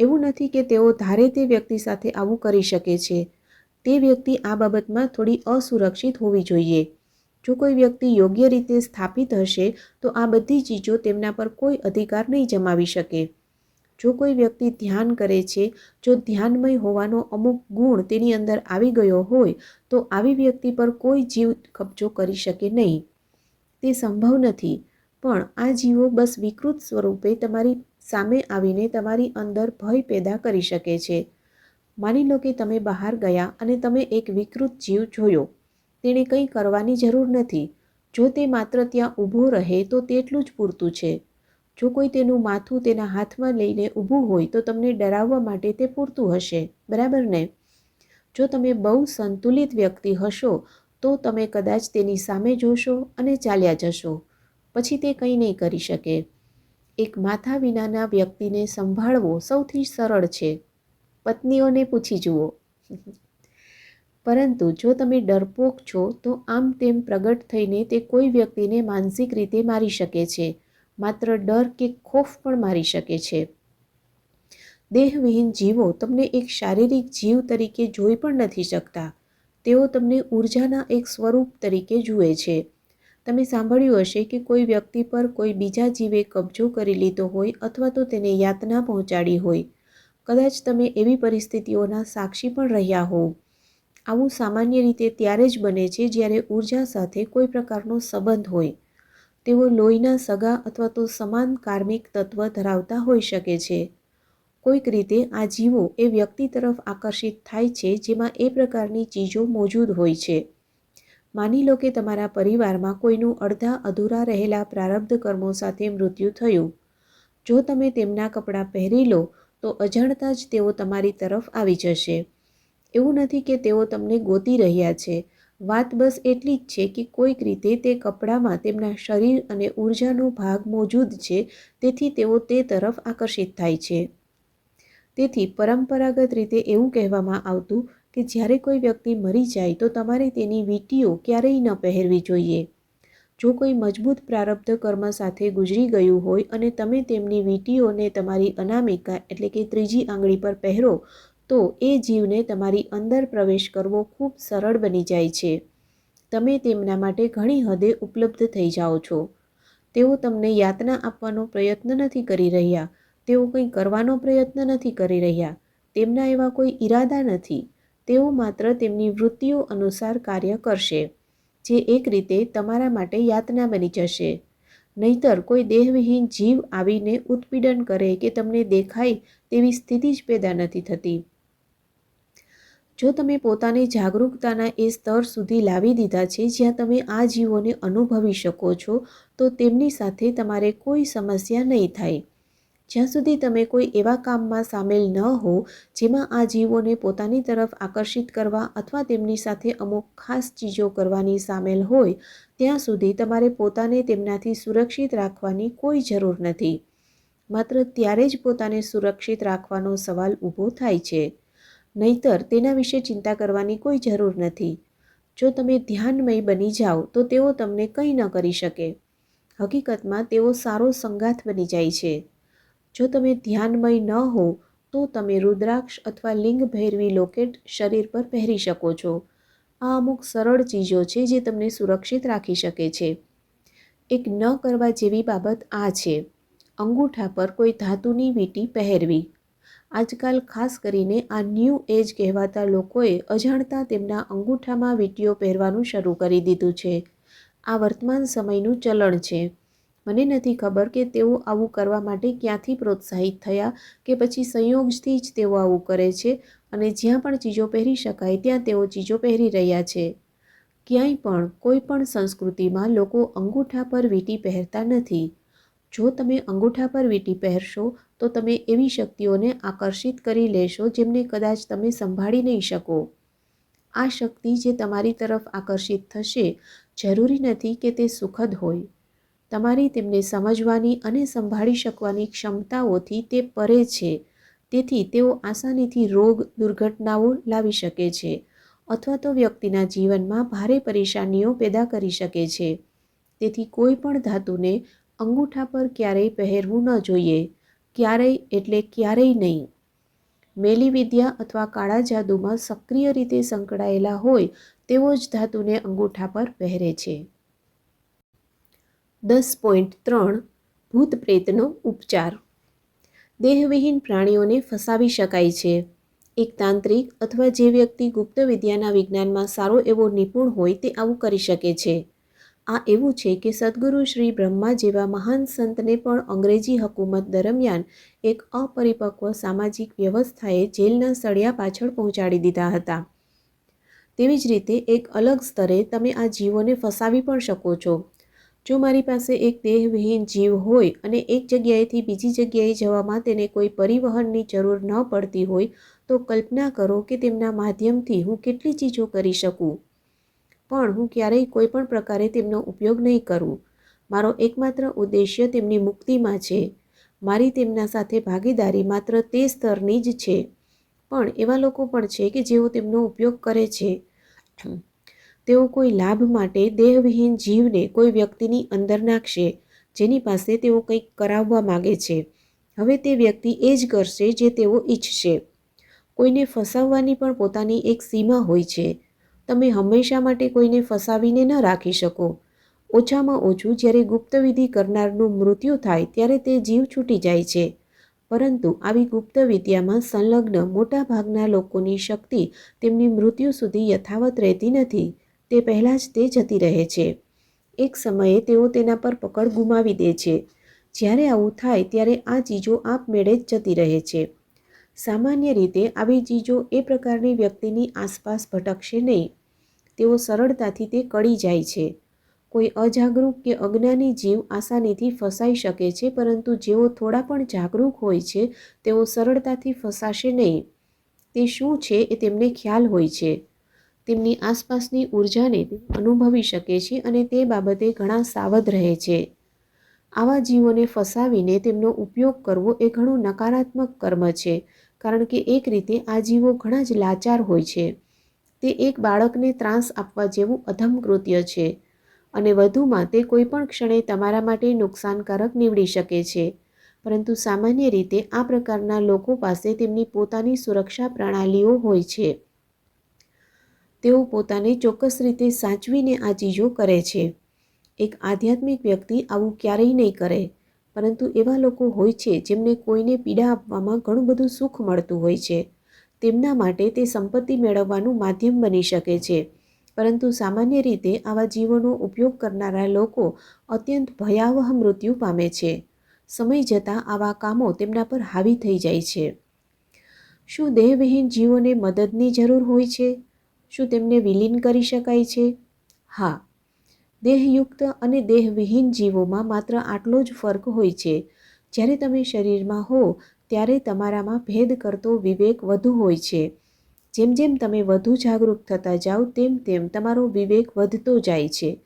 એવું નથી કે તેઓ ધારે તે વ્યક્તિ સાથે આવું કરી શકે છે. તે વ્યક્તિ આ બાબતમાં થોડી અસુરક્ષિત હોવી જોઈએ. જો કોઈ વ્યક્તિ યોગ્ય રીતે સ્થાપિત હશે તો આ બધી ચીજો તેમના પર કોઈ અધિકાર નહીં જમાવી શકે. જો કોઈ વ્યક્તિ ધ્યાન કરે છે, જો ધ્યાનમય હોવાનો અમુક ગુણ તેની અંદર આવી ગયો હોય, તો આવી વ્યક્તિ પર કોઈ જીવ કબજો કરી શકે નહીં. તે સંભવ નથી. પણ આ જીવો બસ વિકૃત સ્વરૂપે તમારી સામે આવીને તમારી અંદર ભય પેદા કરી શકે છે. માની લો કે તમે બહાર ગયા અને તમે એક વિકૃત જીવ જોયો. તેણે કંઈ કરવાની જરૂર નથી. જો તે માત્ર ત્યાં ઊભો રહે તો તેટલું જ પૂરતું છે. જો કોઈ તેનું માથું તેના હાથમાં લઈને ઊભું હોય તો તમને ડરાવવા માટે તે પૂરતું હશે, બરાબર ને? જો તમે બહુ સંતુલિત વ્યક્તિ હશો તો તમે કદાચ તેની સામે જોશો અને ચાલ્યા જશો. પછી તે કંઈ નહીં કરી શકે. એક માથા વિનાના વ્યક્તિને સંભાળવો સૌથી સરળ છે. પત્નીઓને પૂછી જુઓ. પરંતુ જો તમે ડરપોક છો તો આમ તેમ પ્રગટ થઈને તે કોઈ વ્યક્તિને માનસિક રીતે મારી શકે છે. માત્ર ડર કે ખોફ પણ મારી શકે છે. દેહવિહીન જીવો તમને એક શારીરિક જીવ તરીકે જોઈ પણ નથી શકતા. તેઓ તમને ઊર્જાના એક સ્વરૂપ તરીકે જુએ છે. તમે સાંભળ્યું હશે કે કોઈ વ્યક્તિ પર કોઈ બીજા જીવે કબજો કરી લીધો હોય અથવા તો તેને યાતના પહોંચાડી હોય. કદાચ તમે એવી પરિસ્થિતિઓના સાક્ષી પણ રહ્યા હોવ. આવું સામાન્ય રીતે ત્યારે જ બને છે જ્યારે ઊર્જા સાથે કોઈ પ્રકારનો સંબંધ હોય. તેઓ લોહીના સગા અથવા તો સમાન કાર્મિક તત્વ ધરાવતા હોઈ શકે છે. કોઈક રીતે આ જીવો એ વ્યક્તિ તરફ આકર્ષિત થાય છે જેમાં એ પ્રકારની ચીજો મોજૂદ હોય છે. માની લો કે તમારા પરિવારમાં કોઈનું અડધા અધૂરા રહેલા પ્રારબ્ધ કર્મો સાથે મૃત્યુ થયું. જો તમે તેમના કપડાં પહેરી લો તો અજાણતા જ તેઓ તમારી તરફ આવી જશે. એવું નથી કે તેઓ તમને ગોતી રહ્યા છે. વાત બસ એટલી જ છે કે કોઈક રીતે તે કપડામાં તેમના શરીર અને ઊર્જાનો ભાગ મોજૂદ છે, તેથી તેઓ તે તરફ આકર્ષિત થાય છે. તેથી પરંપરાગત રીતે એવું કહેવામાં આવતું કે જ્યારે કોઈ વ્યક્તિ મરી જાય તો તમારે તેની વીંટીઓ ક્યારેય ન પહેરવી જોઈએ. જો કોઈ મજબૂત પ્રારબ્ધ કર્મ સાથે ગુજરી ગયું હોય અને તમે તેમની વીંટીઓને તમારી અનામિકા એટલે કે ત્રીજી આંગળી પર પહેરો તો એ જીવને તમારી અંદર પ્રવેશ કરવો ખૂબ સરળ બની જાય છે. તમે તેમના માટે ઘણી હદે ઉપલબ્ધ થઈ જાઓ છો. તેઓ તમને યાતના આપવાનો પ્રયત્ન નથી કરી રહ્યા. તેઓ કંઈ કરવાનો પ્રયત્ન નથી કરી રહ્યા. તેમના એવા કોઈ ઈરાદા નથી. તેઓ માત્ર તેમની વૃત્તિઓ અનુસાર કાર્ય કરશે, જે એક રીતે તમારા માટે યાતના બની જશે. નહીંતર કોઈ દેહવિહીન જીવ આવીને ઉત્પીડન કરે કે તમને દેખાય તેવી સ્થિતિ જ પેદા નથી થતી. જો તમે પોતાને જાગરૂકતાના એ સ્તર સુધી લાવી દીધા છે જ્યાં તમે આ જીવોને અનુભવી શકો છો, તો તેમની સાથે તમારે કોઈ સમસ્યા નહીં થાય. જ્યાં સુધી તમે કોઈ એવા કામમાં સામેલ ન હો જેમાં આ જીવોને પોતાની તરફ આકર્ષિત કરવા અથવા તેમની સાથે અમુક ખાસ ચીજો કરવાની સામેલ હોય, ત્યાં સુધી તમારે પોતાને તેમનાથી સુરક્ષિત રાખવાની કોઈ જરૂર નથી. માત્ર ત્યારે જ પોતાને સુરક્ષિત રાખવાનો સવાલ ઊભો થાય છે, નહીંતર તેના વિશે ચિંતા કરવાની કોઈ જરૂર નથી. જો તમે ધ્યાનમય બની જાઓ તો તેઓ તમને કંઈ ન કરી શકે. હકીકતમાં તેઓ સારો સંગાથ બની જાય છે. જો તમે ધ્યાનમય ન હો તો તમે રુદ્રાક્ષ અથવા લિંગ ભૈરવી લોકેટ શરીર પર પહેરી શકો છો. આ અમુક સરળ ચીજો છે જે તમને સુરક્ષિત રાખી શકે છે. એક ન કરવા જેવી બાબત આ છે: અંગૂઠા પર કોઈ ધાતુની વીંટી પહેરવી. આજકાલ ખાસ કરીને આ ન્યૂ એજ કહેવાતા લોકોએ અજાણતા તેમના અંગૂઠામાં વીંટીઓ પહેરવાનું શરૂ કરી દીધું છે. આ વર્તમાન સમયનું ચલણ છે. મને નથી ખબર કે તેઓ આવું કરવા માટે ક્યાંથી પ્રોત્સાહિત થયા કે પછી સંયોગથી જ તેઓ આવું કરે છે અને જ્યાં પણ ચીજો પહેરી શકાય ત્યાં તેઓ ચીજો પહેરી રહ્યા છે. ક્યાંય પણ કોઈ પણ સંસ્કૃતિમાં લોકો અંગૂઠા પર વીંટી પહેરતા નથી. જો તમે અંગૂઠા પર વીંટી પહેરશો તો તમે એવી શક્તિઓને આકર્ષિત કરી લેશો જેમને કદાચ તમે સંભાળી નહીં શકો. આ શક્તિ જે તમારી તરફ આકર્ષિત થશે, જરૂરી નથી કે તે સુખદ હોય. તમારી તેમને સમજવાની અને સંભાળી શકવાની ક્ષમતાઓથી તે પરે છે. તેથી તેઓ આસાનીથી રોગ, દુર્ઘટનાઓ લાવી શકે છે અથવા તો વ્યક્તિના જીવનમાં ભારે પરેશાનીઓ પેદા કરી શકે છે. તેથી કોઈ પણ ધાતુને અંગૂઠા પર ક્યારેય પહેરવું ન જોઈએ. ક્યારેય એટલે ક્યારેય નહીં. મેલીવિદ્યા અથવા કાળા જાદુમાં સક્રિય રીતે સંકળાયેલા હોય તેવો જ ધાતુને અંગૂઠા પર પહેરે છે. 10.3 ભૂત પ્રેતનો ઉપચાર. દેહવિહીન પ્રાણીઓને ફસાવી શકાય છે. એક તાંત્રિક અથવા જે વ્યક્તિ ગુપ્ત વિદ્યાના વિજ્ઞાનમાં સારો એવો નિપુણ હોય તે આવું કરી શકે છે. આ એવું છે કે સદ્ગુરુ શ્રી બ્રહ્મા જેવા મહાન સંતને પણ અંગ્રેજી હકૂમત દરમિયાન એક અપરિપક્વ સામાજિક વ્યવસ્થાએ જેલના સળિયા પાછળ પહોંચાડી દીધા હતા. તેવી જ રીતે એક અલગ સ્તરે તમે આ જીવોને ફસાવી પણ શકો છો. જો મારી પાસે એક દેહવિહીન જીવ હોય અને એક જગ્યાએથી બીજી જગ્યાએ જવામાં તેને કોઈ પરિવહનની જરૂર ન પડતી હોય તો કલ્પના કરો કે તેમના માધ્યમથી હું કેટલી ચીજો કરી શકું. પણ હું ક્યારેય કોઈ પણ પ્રકારે તેમનો ઉપયોગ નહીં કરું. મારો એકમાત્ર ઉદ્દેશ્ય તેમની મુક્તિમાં છે. મારી તેમના સાથે ભાગીદારી માત્ર તે સ્તરની જ છે. પણ એવા લોકો પણ છે કે જેઓ તેમનો ઉપયોગ કરે છે. તેઓ કોઈ લાભ માટે દેહવિહીન જીવને કોઈ વ્યક્તિની અંદર નાખશે જેની પાસે તેઓ કંઈક કરાવવા માગે છે. હવે તે વ્યક્તિ એ જ કરશે જે તેઓ ઈચ્છશે. કોઈને ફસાવવાની પણ પોતાની એક સીમા હોય છે. તમે હંમેશા માટે કોઈને ફસાવીને ન રાખી શકો. ઓછામાં ઓછું જ્યારે ગુપ્તવિધિ કરનારનું મૃત્યુ થાય ત્યારે તે જીવ છૂટી જાય છે. પરંતુ આવી ગુપ્ત વિદ્યામાં સંલગ્ન મોટા ભાગના લોકોની શક્તિ તેમની મૃત્યુ સુધી યથાવત રહેતી નથી. તે પહેલાં જ તે જતી રહે છે. એક સમયે તેઓ તેના પર પકડ ગુમાવી દે છે. જ્યારે આવું થાય ત્યારે આ ચીજો આપમેળે જ જતી રહે છે. સામાન્ય રીતે આવી ચીજો એ પ્રકારની વ્યક્તિની આસપાસ ભટકશે નહીં. તેઓ સરળતાથી તે કળી જાય છે. કોઈ અજાગૃત કે અજ્ઞાની જીવ આસાનીથી ફસાઈ શકે છે, પરંતુ જેઓ થોડા પણ જાગૃત હોય છે તેઓ સરળતાથી ફસાશે નહીં. તે શું છે એ તેમને ખ્યાલ હોય છે. તેમની આસપાસની ઉર્જાને અનુભવી શકે છે અને તે બાબતે ઘણા સાવધ રહે છે. આવા જીવોને ફસાવીને તેમનો ઉપયોગ કરવો એ ઘણું નકારાત્મક કર્મ છે, કારણ કે એક રીતે આ જીવો ઘણા જ લાચાર હોય છે. તે એક બાળકને ત્રાસ આપવા જેવું અધમ કૃત્ય છે અને વધુમાં તે કોઈ પણ ક્ષણે તમારા માટે નુકસાનકારક નીવડી શકે છે. પરંતુ સામાન્ય રીતે આ પ્રકારના લોકો પાસે તેમની પોતાની સુરક્ષા પ્રણાલીઓ હોય છે. તેઓ પોતાને ચોક્કસ રીતે સાચવીને આ ચીજો કરે છે. એક આધ્યાત્મિક વ્યક્તિ આવું ક્યારેય નહીં કરે. પરંતુ એવા લોકો હોય છે જેમને કોઈને પીડા આપવામાં ઘણું બધું સુખ મળતું હોય છે. તેમના માટે તે સંપત્તિ મેળવવાનું માધ્યમ બની શકે છે. પરંતુ સામાન્ય રીતે આવા જીવોનો ઉપયોગ કરનારા લોકો અત્યંત ભયાવહ મૃત્યુ પામે છે. સમય જતાં આવા કામો તેમના પર હાવી થઈ જાય છે. શું દેહવિહીન જીવોને મદદની જરૂર હોય છે? શું તેમને વિલીન કરી શકાય છે? હા. દેહયુક્ત અને દેહવિહીન જીવોમાં માત્ર આટલો જ ફર્ક હોય છે. જ્યારે તમે શરીરમાં હો ત્યારે તમારામાં ભેદ કરતો વિવેક વધુ હોય છે. જેમ જેમ તમે વધુ જાગૃત થતા જાઓ તેમ તેમ તમારો વિવેક વધતો જાય છે.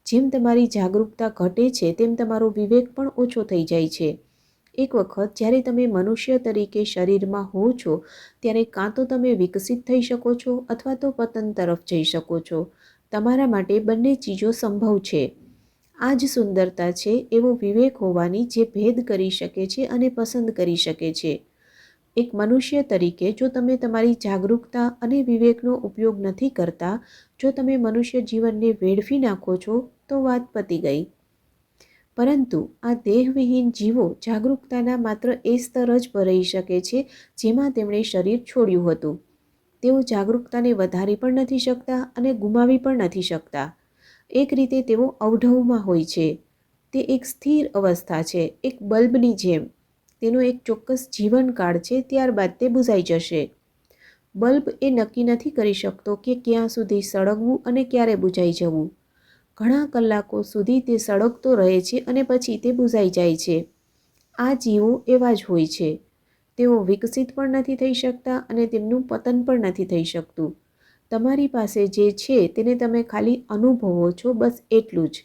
જેમ તમારી જાગૃતતા ઘટે છે તેમ તમારો વિવેક પણ ઓછો થઈ જાય છે. એક વખત જ્યારે તમે મનુષ્ય તરીકે શરીરમાં હો છો ત્યારે કાં તો તમે વિકસિત થઈ શકો છો અથવા તો પતન તરફ જઈ શકો છો. તમારા માટે બંને ચીજો સંભવ છે. આ જ સુંદરતા છે એવો વિવેક હોવાની જે ભેદ કરી શકે છે અને પસંદ કરી શકે છે. એક મનુષ્ય તરીકે જો તમે તમારી જાગૃતતા અને વિવેકનો ઉપયોગ નથી કરતા, જો તમે મનુષ્ય જીવનને વેડફી નાખો છો તો વાત પતી ગઈ. પરંતુ આ દેહવિહીન જીવો જાગૃતતાના માત્ર એ સ્તર જ પર રહી શકે છે જેમાં તેમણે શરીર છોડ્યું હતું. તેઓ જાગૃતતાને વધારી પણ નથી શકતા અને ગુમાવી પણ નથી શકતા. એક રીતે તેઓ અવઢવમાં હોય છે. તે એક સ્થિર અવસ્થા છે, એક બલ્બની જેમ. તેનો એક ચોક્કસ જીવનકાળ છે, ત્યારબાદ તે બુઝાઈ જશે. બલ્બ એ નક્કી નથી કરી શકતો કે ક્યાં સુધી સળગવું અને ક્યારે બુઝાઈ જવું. ઘણા કલાકો સુધી તે સળગતો રહે છે અને પછી તે બુઝાઈ જાય છે. આ જીવો એવા જ હોય છે. તેઓ વિકસિત પણ નથી થઈ શકતા અને તેમનું પતન પણ નથી થઈ શકતું. તમારી પાસે જે છે તેને તમે ખાલી અનુભવો છો, બસ એટલું જ.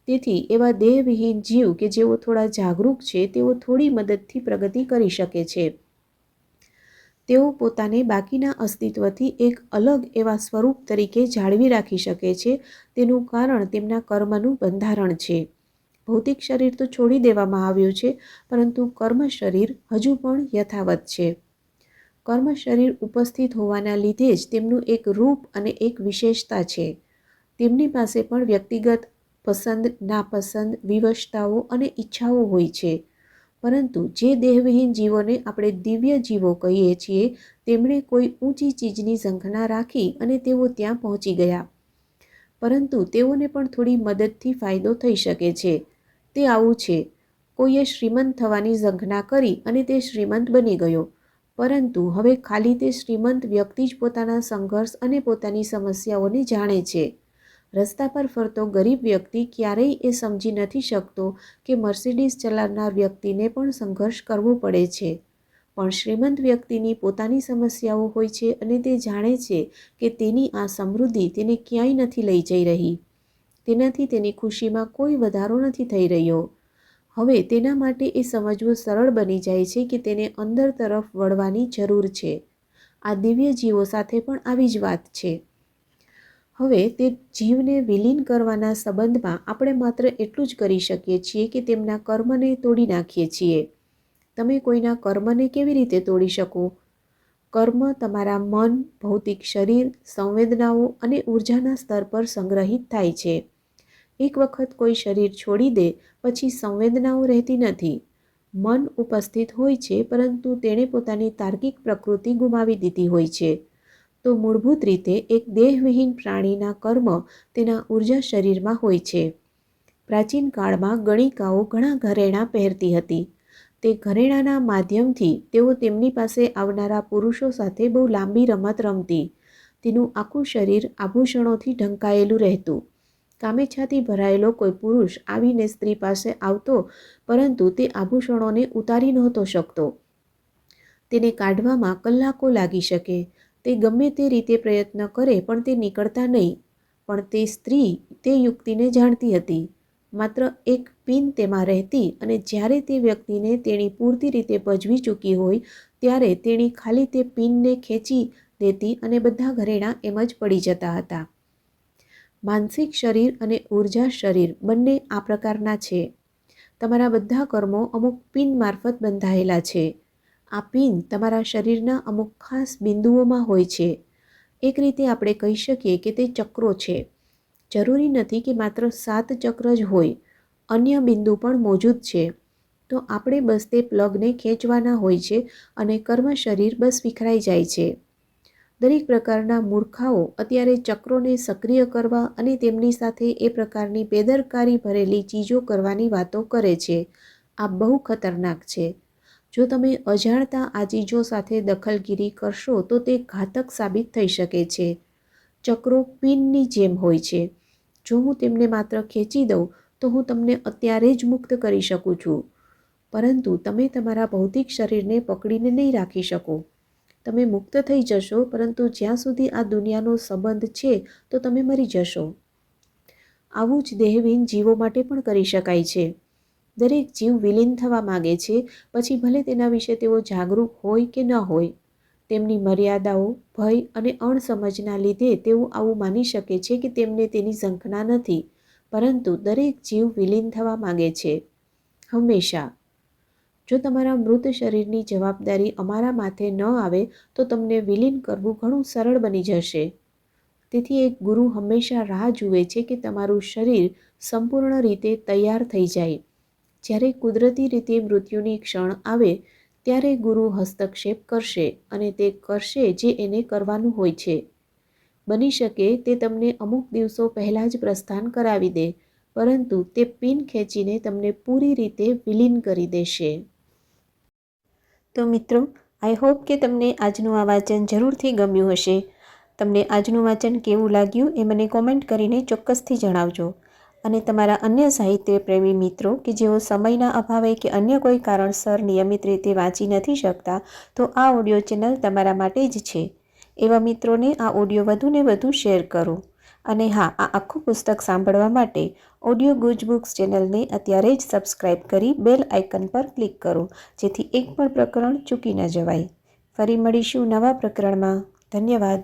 તેથી એવા દેહવિહીન જીવ કે જેઓ થોડા જાગૃત છે તેઓ થોડી મદદથી પ્રગતિ કરી શકે છે. તેઓ પોતાને બાકીના અસ્તિત્વથી એક અલગ એવા સ્વરૂપ તરીકે જાળવી રાખી શકે છે. તેનું કારણ તેમના કર્મનું બંધારણ છે. ભૌતિક શરીર તો છોડી દેવામાં આવ્યું છે, પરંતુ કર્મ શરીર હજુ પણ યથાવત છે. કર્મ શરીર ઉપસ્થિત હોવાના લીધે જ તેમનું એક રૂપ અને એક વિશેષતા છે. તેમની પાસે પણ વ્યક્તિગત પસંદ, નાપસંદ, વિવશતાઓ અને ઈચ્છાઓ હોય છે. પરંતુ જે દેહવિહીન જીવોને આપણે દિવ્ય જીવો કહીએ છીએ, તેમણે કોઈ ઊંચી ચીજની ઝંખના રાખી અને તેઓ ત્યાં પહોંચી ગયા. પરંતુ તેઓને પણ થોડી મદદથી ફાયદો થઈ શકે છે. તે આવું છે, કોઈએ શ્રીમંત થવાની ઝંખના કરી અને તે શ્રીમંત બની ગયો. પરંતુ હવે ખાલી તે શ્રીમંત વ્યક્તિ જ પોતાના સંઘર્ષ અને પોતાની સમસ્યાઓને જાણે છે. રસ્તા પર ફરતો ગરીબ વ્યક્તિ ક્યારેય એ સમજી નથી શકતો કે મર્સિડીઝ ચલાવનાર વ્યક્તિને પણ સંઘર્ષ કરવો પડે છે. પણ શ્રીમંત વ્યક્તિની પોતાની સમસ્યાઓ હોય છે અને તે જાણે છે કે તેની આ સમૃદ્ધિ તેને ક્યાંય નથી લઈ જઈ રહી. તેનાથી તેની ખુશીમાં કોઈ વધારો નથી થઈ રહ્યો. હવે તેના માટે એ સમજવું સરળ બની જાય છે કે તેને અંદર તરફ વળવાની જરૂર છે. આ દિવ્ય જીવો સાથે પણ આવી જ વાત છે. હવે તે જીવને વિલીન કરવાના સંબંધમાં આપણે માત્ર એટલું જ કરી શકીએ છીએ કે તેમના કર્મને તોડી નાખીએ છીએ. તમે કોઈના કર્મને કેવી રીતે તોડી શકો? કર્મ તમારા મન, ભૌતિક શરીર, સંવેદનાઓ અને ઉર્જાના સ્તર પર સંગ્રહિત થાય છે. એક વખત કોઈ શરીર છોડી દે પછી સંવેદનાઓ રહેતી નથી. મન ઉપસ્થિત હોય છે, પરંતુ તેણે પોતાની તાર્કિક પ્રકૃતિ ગુમાવી દીધી હોય છે. તો મૂળભૂત રીતે એક દેહવિહીન પ્રાણીના કર્મ તેના ઉર્જા શરીરમાં હોય છે. પ્રાચીન કાળમાં ગણિકાઓ ઘણા ઘરેણાં પહેરતી હતી. તે ઘરેણાંના માધ્યમથી તેઓ તેમની પાસે આવનારા પુરુષો સાથે બહુ લાંબી રમત રમતી. તેનું આખું શરીર આભૂષણોથી ઢંકાયેલું રહેતું. કામેચ્છાથી ભરાયેલો કોઈ પુરુષ આવીને સ્ત્રી પાસે આવતો, પરંતુ તે આભૂષણોને ઉતારી નહોતો શકતો. તેને કાઢવામાં કલાકો લાગી શકે. તે ગમે તે રીતે પ્રયત્ન કરે પણ તે નીકળતા નહીં. પણ તે સ્ત્રી તે યુક્તિને જાણતી હતી. માત્ર એક પિન તેમાં રહેતી અને જ્યારે તે વ્યક્તિને તેણી પૂરતી રીતે ભજવી ચૂકી હોય ત્યારે તેણી ખાલી તે પિનને ખેંચી દેતી અને બધા ઘરેણાં એમ જ પડી જતા હતા. માનસિક શરીર અને ઉર્જા શરીર બંને આ પ્રકારના છે. તમારા બધા કર્મો અમુક પિન મારફત બંધાયેલા છે. આ પિન તમારા શરીરના અમુક ખાસ બિંદુઓમાં હોય છે. એક રીતે આપણે કહી શકીએ કે તે ચક્રો છે. જરૂરી નથી કે માત્ર 7 ચક્ર જ હોય, અન્ય બિંદુ પણ મોજૂદ છે. તો આપણે બસ તે પ્લગને ખેંચવાના હોય છે અને કર્મ શરીર બસ વિખરાઈ જાય છે. દરેક પ્રકારના મૂર્ખાઓ અત્યારે ચક્રોને સક્રિય કરવા અને તેમની સાથે એ પ્રકારની બેદરકારી ભરેલી ચીજો કરવાની વાતો કરે છે. આ બહુ ખતરનાક છે. જો તમે અજાણતા આ ચીજો સાથે દખલગીરી કરશો તો તે ઘાતક સાબિત થઈ શકે છે. ચક્રો પિનની જેમ હોય છે. જો હું તેમને માત્ર ખેંચી દઉં તો હું તમને અત્યારે જ મુક્ત કરી શકું છું. પરંતુ તમે તમારા ભૌતિક શરીરને પકડીને નહીં રાખી શકો. તમે મુક્ત થઈ જશો, પરંતુ જ્યાં સુધી આ દુનિયાનો સંબંધ છે તો તમે મરી જશો. આવું જ દેહવિહીન જીવો માટે પણ કરી શકાય છે. દરેક જીવ વિલીન થવા માગે છે, પછી ભલે તેના વિશે તેઓ જાગૃત હોય કે ન હોય. તેમની મર્યાદાઓ, ભય અને અણસમજના લીધે તેઓ આવું માની શકે છે કે તેમને તેની ઝંખના નથી, પરંતુ દરેક જીવ વિલીન થવા માગે છે, હંમેશા. જો તમારા મૃત શરીરની જવાબદારી અમારા માથે ન આવે તો તમને વિલીન કરવું ઘણું સરળ બની જશે. તેથી એક ગુરુ હંમેશા રાહ જુએ છે કે તમારું શરીર સંપૂર્ણ રીતે તૈયાર થઈ જાય. જ્યારે કુદરતી રીતે મૃત્યુની ક્ષણ આવે ત્યારે ગુરુ હસ્તક્ષેપ કરશે અને તે કરશે જે એને કરવાનું હોય છે. બની શકે તે તમને અમુક દિવસો પહેલાં જ પ્રસ્થાન કરાવી દે, પરંતુ તે પિન ખેંચીને તમને પૂરી રીતે વિલીન કરી દેશે. તો મિત્રો, આઈ હોપ કે તમને આજનું આ વાંચન જરૂરથી ગમ્યું હશે. તમને આજનું વાંચન કેવું લાગ્યું એ મને કોમેન્ટ કરીને ચોક્કસથી જણાવજો. અને તમારા અન્ય સાહિત્ય પ્રેમી મિત્રો કે જેઓ સમયના અભાવે કે અન્ય કોઈ કારણસર નિયમિત રીતે વાંચી નથી શકતા, તો આ ઓડિયો ચેનલ તમારા માટે જ છે. એવા મિત્રોને આ ઓડિયો વધુને વધુ શેર કરો. અને હા, આ આખું પુસ્તક સાંભળવા માટે ઓડિયો ગુજ બુક્સ ચેનલને અત્યારે જ સબસ્ક્રાઈબ કરી બેલ આઇકન પર ક્લિક કરો, જેથી એક પણ પ્રકરણ ચૂકી ન જવાય. ફરી મળીશું નવા પ્રકરણમાં. ધન્યવાદ.